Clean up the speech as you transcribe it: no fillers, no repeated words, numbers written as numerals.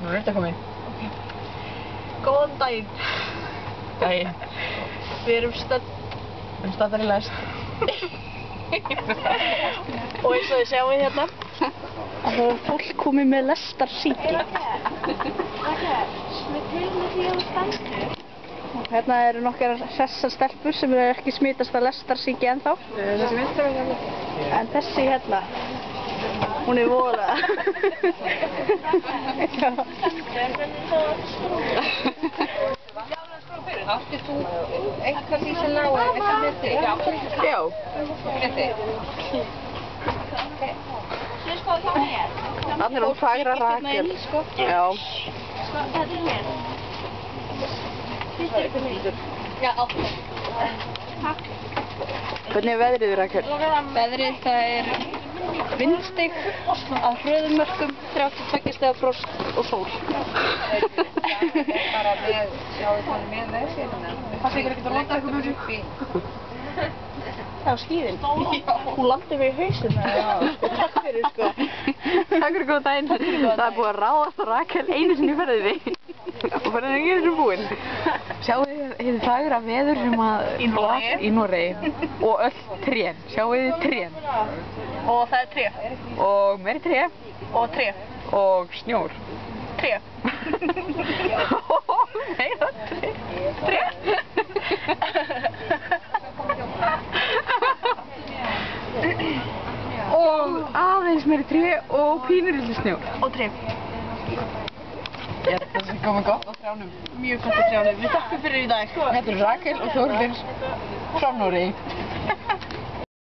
Nú er þetta komið. Góðan daginn. Daginn. Við erum staddar í lest. Og eins og þið sjáum hérna, að það er fólk komið með lestarsýki. Hérna eru nokkrar hressar stelpur sem eru ekki smitast af lestarsýki ennþá. Þessi vinstri var hérna. En þessi hérna, hún er voðalega. Áttið þú eitthvað því sem náðu, eitthvað með þig? Já. Með þig? Þannig er hún fagra Rakel. Já. Þetta er hér. Já, áttið. Takk. Hvernig er veðrið, Rakel? Veðrið, það er vindstig að hröðumörkum, 32 stiga frost og sól. Bara með, sjáðu hvað með veðsérna. Það tekur ekkert að landa eitthvað með þessu? Það var skíðin. Hún landi mig í hausinn. Takk fyrir, sko. Takk fyrir góða daginn. Það er búið að ráðast á Rakel einu sinni í ferðinni. Og ferðin er ekki þessu búinn. Sjáu þið fagra veður sem að í Noregi. Og öll trén. Sjáu þið trén. Og það er tré. Og meiri tré. Og tré. Og snjór. Tré. Meira tré. Tré. Og aðeins meiri tré og pínulítið snjór. Og tré. Ég held að það sé komið gott á trjánum. Mjög gott á trjánum. Við þakkum fyrir í dag. Þetta eru Rakel og Þórður frá Noregi.